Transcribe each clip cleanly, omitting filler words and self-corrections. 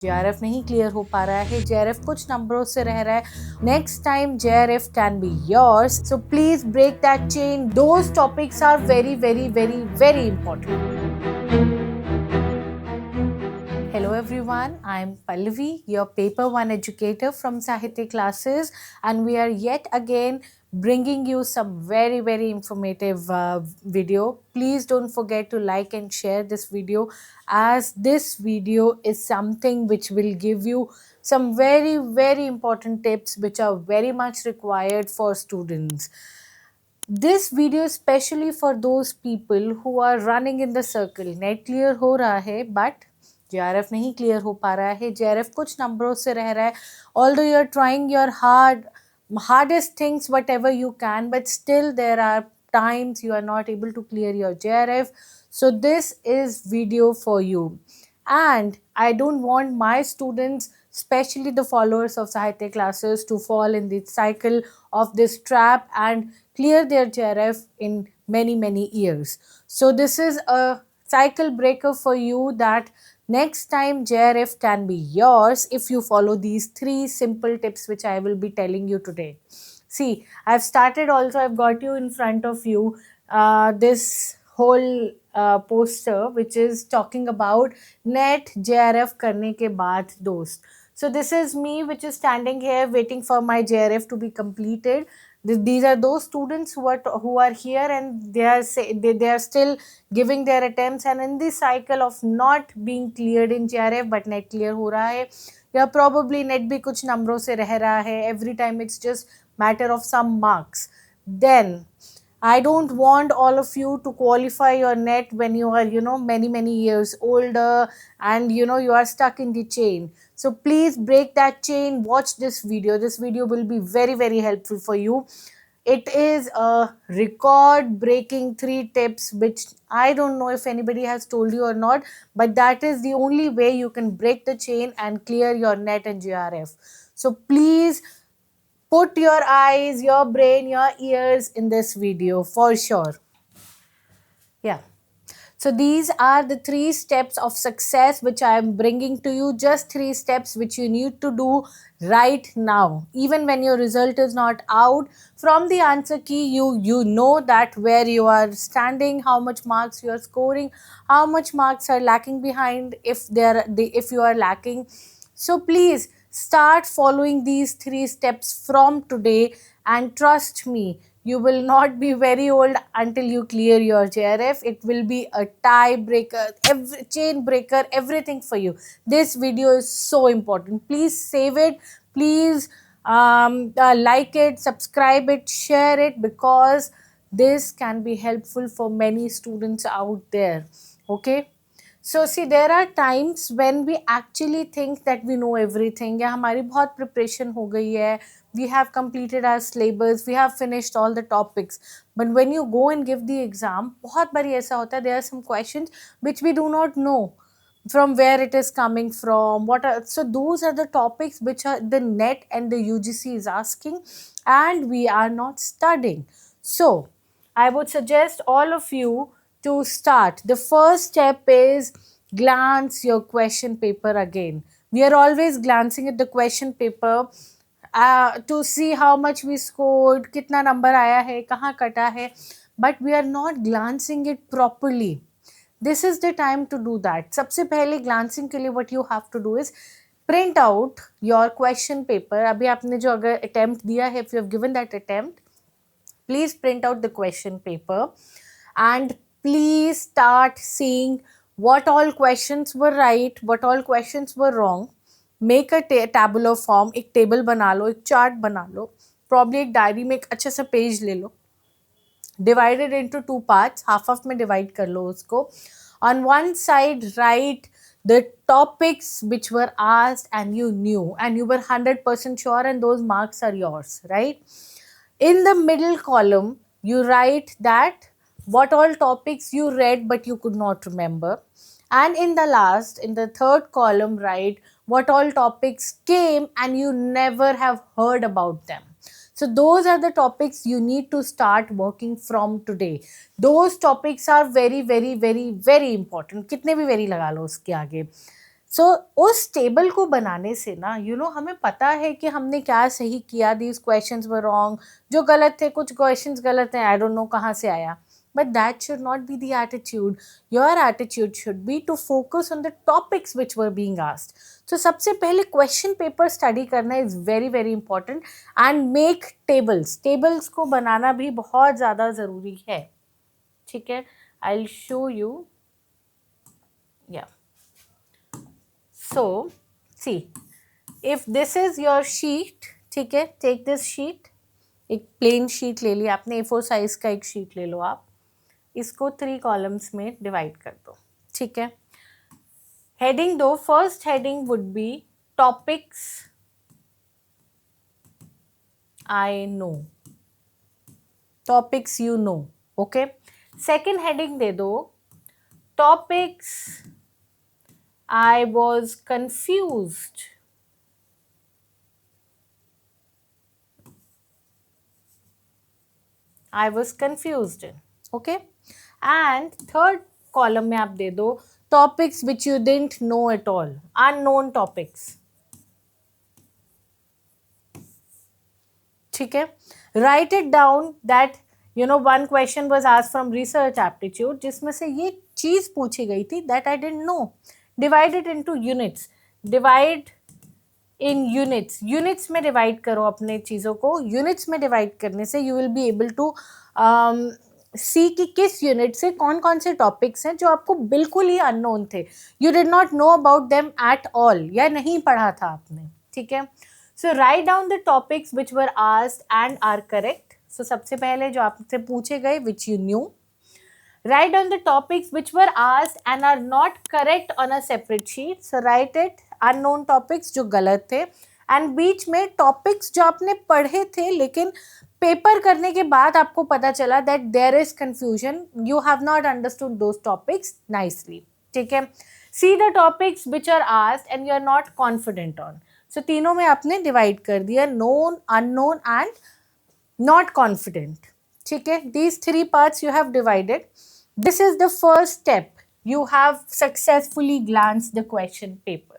JRF नहीं clear हो पा रहा है, JRF कुछ नंबरों से रह रहा है. Next time JRF can be yours. So please break that chain. Those topics are very, very, very, very important. Hello everyone, I am Pallavi, your paper 1 educator from Sahitya classes, and we are yet again bringing you some very, very informative video. Please don't forget to like and share this video, as this video is something which will give you some very, very important tips which are very much required for students. This video is specially for those people who are running in the circle. Net clear हो रहा है but JRF नहीं clear हो पा रहा है, JRF कुछ नंबरों से रह रहा है. Although you are trying your hardest things whatever you can, but still there are times you are not able to clear your JRF. So this is video for you, and I don't want my students, especially the followers of Sahitya classes, to fall in the cycle of this trap and clear their JRF in many, many years. So this is a cycle breaker for you, that next time JRF can be yours if you follow these 3 simple tips which I will be telling you today. See, I've started also, I've got you in front of you this whole poster which is talking about net JRF करने के बाद दोस्त. So this is me which is standing here waiting for my JRF to be completed. These are those students who are here, and they are still giving their attempts, and in this cycle of not being cleared in JRF but net clear हो रहा है, या probably net भी कुछ नंबरों से रह रहा है. Every time it's just matter of some marks. Then I don't want all of you to qualify your net when you are, many, many years older, and, you are stuck in the chain. So please break that chain. Watch this video. This video will be very, very helpful for you. It is a record breaking 3 tips which I don't know if anybody has told you or not, but that is the only way you can break the chain and clear your net and JRF. So please put your eyes, your brain, your ears in this video for sure. Yeah. So these are the 3 steps of success which I am bringing to you. Just 3 steps which you need to do right now. Even when your result is not out, from the answer key you know that where you are standing, how much marks you are scoring, how much marks are lacking behind if you are lacking. So please start following these 3 steps from today, and trust me, you will not be very old until you clear your JRF. It will be a tie breaker, chain breaker, everything for you. This video is so important. Please save it. Please like it, subscribe it, share it, because this can be helpful for many students out there. Okay. So see, there are times when we actually think that we know everything, या हमारी बहुत preparation हो गई है, we have completed our syllabus, we have finished all the topics. But when you go and give the exam, बहुत बारी ऐसा होता है, there are some questions which we do not know from where it is coming from, so those are the topics which are the NET and the UGC is asking, and we are not studying. So I would suggest all of you to start. The first step is glance your question paper again. We are always glancing at the question paper to see how much we scored, कितना number आया है, कहाँ कटा है, but we are not glancing it properly. This is the time to do that. सबसे पहले glancing के लिए what you have to do is print out your question paper. अभी आपने जो अगर attempt दिया है, if you have given that attempt, please print out the question paper and please start seeing what all questions were right, what all questions were wrong. Make a tabular form, एक table बना लो, एक chart बना लो, probably एक diary में एक अच्छा सा page ले लो, divide it into 2 parts, half में divide कर लो उसको. On one side write the topics which were asked and you knew and you were 100% sure, and those marks are yours, right? In the middle column, you write that what all topics you read but you could not remember. And in the third column, write what all topics came and you never have heard about them. So those are the topics you need to start working from today. Those topics are very, very, very, very important. कितने भी very लगा लो उसके आगे. सो उस table को बनाने से ना हमें पता है कि हमने क्या सही किया, दीज क्वेश्चंस वर रॉन्ग, जो गलत थे, कुछ क्वेश्चंस गलत हैं, आई डोंट नो कहाँ से आया. But that should not be the attitude. Your attitude should be to focus on the topics which were being asked. तो सबसे पहले क्वेश्चन पेपर स्टडी करना is very very important and make tables को बनाना भी बहुत ज़्यादा ज़रूरी है. ठीक है, आई विल शो यू. या So, see, if this is your sheet, ठीक है, take this sheet, एक plain sheet ले लिया आपने, A4 साइज का एक sheet ले लो आप, इसको 3 कॉलम्स में डिवाइड कर दो. ठीक है, हेडिंग दो. First heading would be topics I know, topics you know. Okay, second heading दे दो topics I was confused. I was confused in. Okay. And third column में आप दे दो topics which you didn't know at all. Unknown topics. ठीक है. Write it down that one question was asked from research aptitude जिसमें से ये चीज पूछी गई थी that I didn't know. Divide it into units. Divide in units. Units में divide करो अपने चीज़ों को. Units में divide करने से you will be able to see कि किस unit से कौन कौन से topics हैं जो आपको बिल्कुल ही unknown थे. You did not know about them at all. या नहीं पढ़ा था आपने. ठीक है. So write down the topics which were asked and are correct. So सबसे पहले जो आपसे पूछे गए which you knew. Write down the topics which were asked and are not correct on a separate sheet. So write it unknown topics जो गलत थे and बीच में topics जो आपने पढ़े थे लेकिन पेपर करने के बाद आपको पता चला that there is confusion. You have not understood those topics nicely. ठीक है. See the topics which are asked and you are not confident on. So तीनों में आपने divide कर दिया known, unknown and not confident. ठीक है. These 3 parts you have divided. This is the first step. You have successfully glanced the question paper.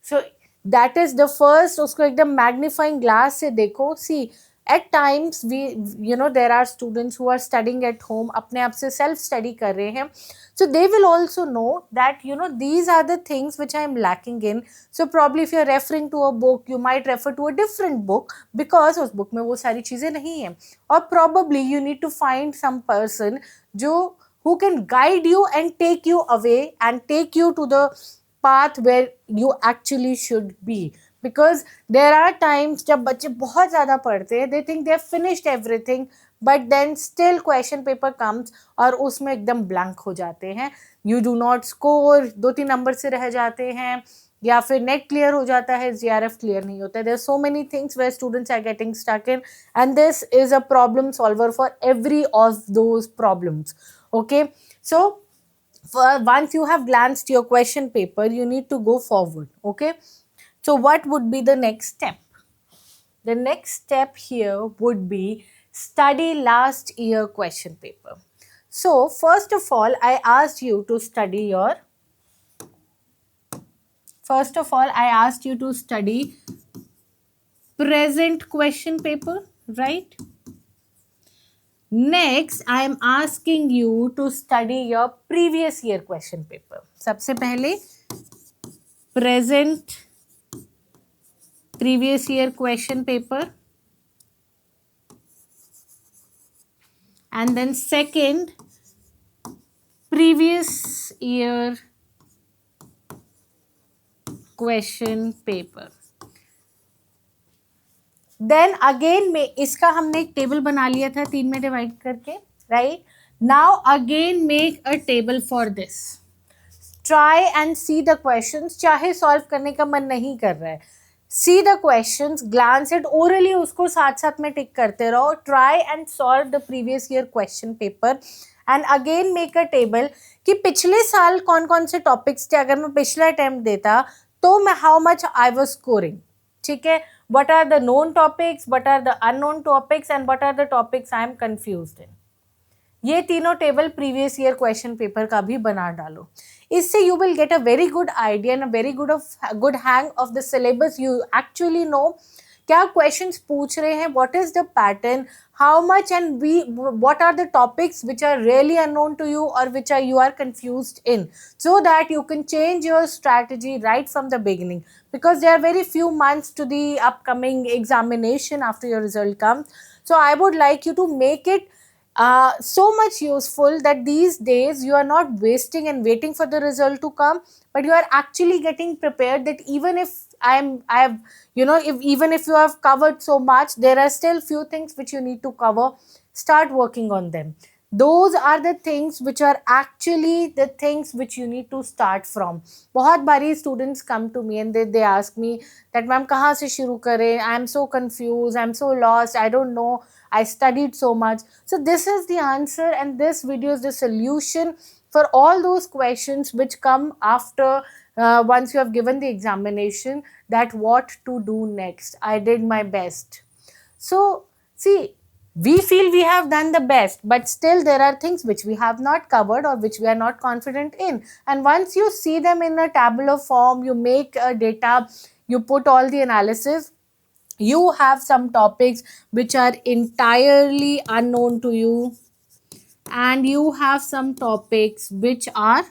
So that is the first. उसको एकदम magnifying glass से देखो. See, at times there are students who are studying at home, अपने आप से self study कर रहे हैं. So they will also know that these are the things which I am lacking in. So probably if you are referring to a book, you might refer to a different book because उस book में वो सारी चीज़ें नहीं हैं. और probably you need to find some person who can guide you and take you away and take you to the path where you actually should be. Because there are times जब बच्चे बहुत ज़्यादा पढ़ते हैं, they think they have finished everything, but then still question paper comes और उसमें एकदम blank हो जाते हैं. You do not score, 2-3 number से रह जाते हैं या फिर नेट क्लियर हो जाता है, GRF क्लियर नहीं होता है. There are so many things where students are getting stuck in and this is a problem solver for every of those problems. Okay, so once you have glanced your question paper, you need to go forward. Okay, so what would be the next step? The next step here would be study last year question paper. So first of all, I asked you to study present question paper, right? Next, I am asking you to study your previous year question paper. सबसे पहले present previous year question paper, and then second previous year question paper. Then again में इसका हमने एक table बना लिया था 3 में डिवाइड करके, right? Now again make a table for this. Try and see the questions. चाहे सॉल्व करने का मन नहीं कर रहा है, see the questions, glance it, orally उसको साथ साथ में टिक करते रहो. Try and solve the previous year question paper and again make a table कि पिछले साल कौन कौन से टॉपिक्स थे. अगर मैं पिछला अटेम्प्ट देता तो मैं how much I was scoring. ठीक है, what are the known topics, what are the unknown topics and what are the topics I am confused in. ये तीनों table previous year question paper का भी बना डालो. इससे you will get a very good idea and a very good hang of the syllabus. You actually know क्या questions पूछ रहे हैं, what is the pattern, how much and what are the topics which are really unknown to you or which are you are confused in, so that you can change your strategy right from the beginning, because there are very few months to the upcoming examination after your result comes. So I would like you to make it so much useful that these days you are not wasting and waiting for the result to come, but you are actually getting prepared, that even if I have, you know, if even if you have covered so much, there are still few things which you need to cover. Start working on them. Those are the things which are actually the things which you need to start from. बहुत बारी students come to me and they ask me that ma'am कहाँ से शुरू करें, I am so confused, I am so lost, I don't know, I studied so much. So this is the answer, and this video is the solution for all those questions which come after once you have given the examination, that what to do next. I did my best. So see, we feel we have done the best, but still there are things which we have not covered or which we are not confident in. And once you see them in a tabular form, you make a data, you put all the analysis, you have some topics which are entirely unknown to you, and you have some topics which are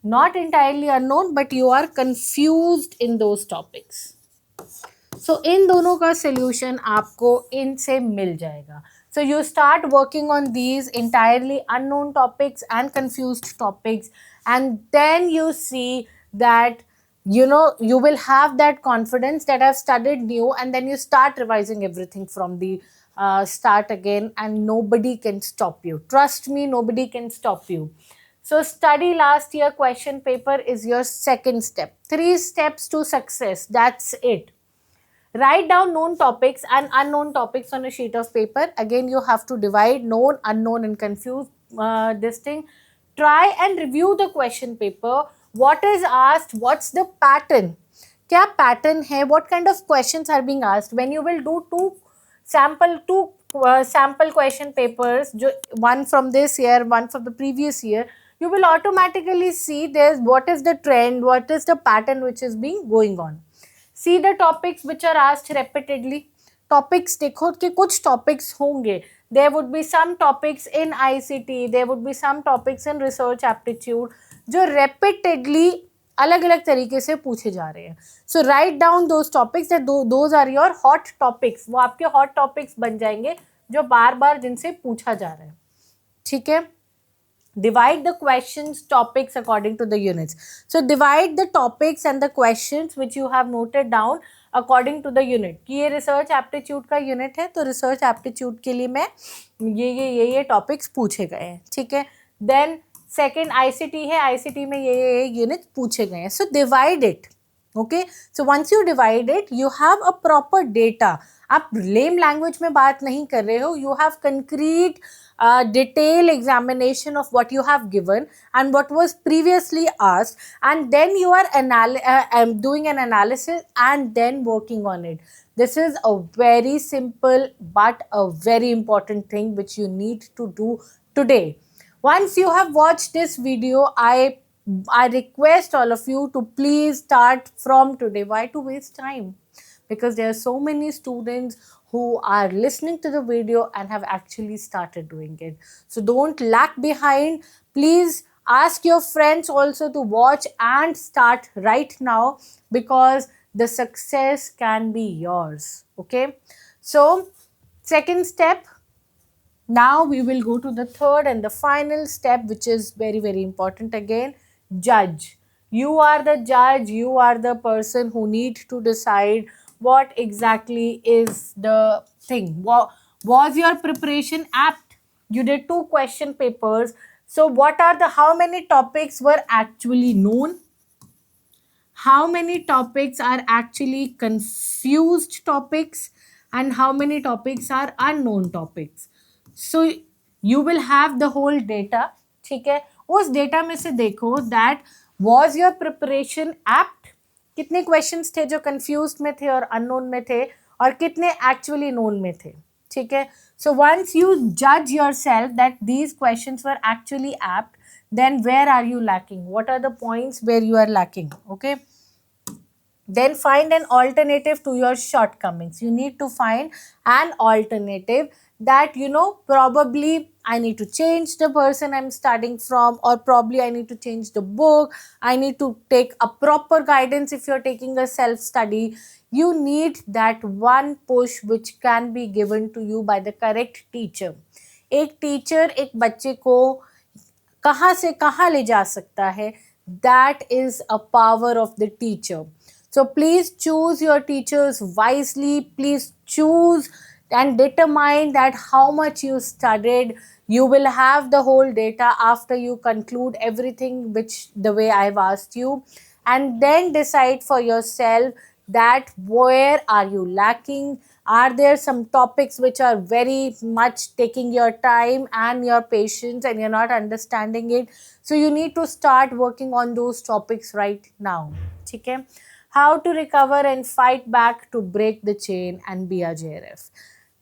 not entirely unknown, but you are confused in those topics. So इन दोनों का solution आपको इनसे मिल जाएगा. So you start working on these entirely unknown topics and confused topics, and then you see that, you know, you will have that confidence that I've studied new, and then you start revising everything from the start again, and nobody can stop you. Trust me, nobody can stop you. So study last year question paper is your second step. 3 steps to success. That's it. Write down known topics and unknown topics on a sheet of paper. Again, you have to divide known, unknown and confused this thing. Try and review the question paper. What is asked? What's the pattern? क्या pattern है? What kind of questions are being asked? When you will do two sample question papers, one from this year, one from the previous year, you will automatically see there's what is the trend, what is the pattern which is being going on. See the topics which are asked repeatedly. Topics देखो कि कुछ topics होंगे. There would be some topics in ICT, there would be some topics in research aptitude जो repeatedly अलग अलग तरीके से पूछे जा रहे हैं. So write down those topics, that those are your hot topics. वो आपके hot topics बन जाएंगे जो बार बार जिनसे पूछा जा रहा है. ठीक है. Divide the questions topics according to the units. So divide the topics and the questions which you have noted down according to the unit. कि ये research aptitude का unit है, तो research aptitude के लिए मैं ये topics पूछे गए हैं. ठीक है. Then second ICT है, ICT में ये units पूछे गए हैं. So divide it. Okay. So once you divide it, you have a proper data. आप lame language में बात नहीं कर रहे हो. You have concrete detailed examination of what you have given and what was previously asked, and then you are doing an analysis and then working on it. This is a very simple but a very important thing which you need to do today. Once you have watched this video, I request all of you to please start from today. Why to waste time? Because there are so many students who are listening to the video and have actually started doing it. So don't lag behind. Please ask your friends also to watch and start right now, because the success can be yours. Okay. So second step. Now we will go to the third and the final step, which is very, very important again. Judge. You are the judge. You are the person who need to decide what exactly is the thing. Was your preparation apt? You did 2 question papers. So how many topics were actually known? How many topics are actually confused topics? And how many topics are unknown topics? So you will have the whole data. ठीक है. उस data में से देखो that was your preparation apt? कितने questions थे जो confused में थे और अननोन में थे, और कितने एक्चुअली नोन में थे. ठीक है. So once you judge yourself that these questions were actually apt, then where are you lacking? What are the points where you are lacking? Okay. Then find an alternative to your shortcomings. You need to find an alternative that, probably I need to change the person I'm studying from, or probably I need to change the book. I need to take a proper guidance. If you're taking a self study, you need that one push which can be given to you by the correct teacher. एक teacher एक बच्चे को कहाँ से कहाँ ले जा सकता है, that is a power of the teacher. So please choose your teachers wisely. Please choose and determine that how much you studied. You will have the whole data after you conclude everything which the way I've asked you, and then decide for yourself that where are you lacking. Are there some topics which are very much taking your time and your patience and you're not understanding it? So you need to start working on those topics right now. Okay? How to recover and fight back to break the chain and be a JRF.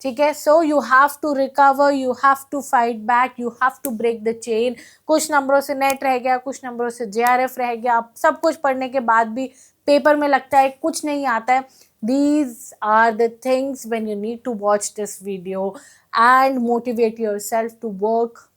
ठीक है. So you have to recover, you have to fight back, you have to break the chain. कुछ नंबरों से net रह गया, कुछ नंबरों से JRF रह गया. आप सब कुछ पढ़ने के बाद भी पेपर में लगता है कुछ नहीं आता है. These are the things when you need to watch this video and motivate yourself to work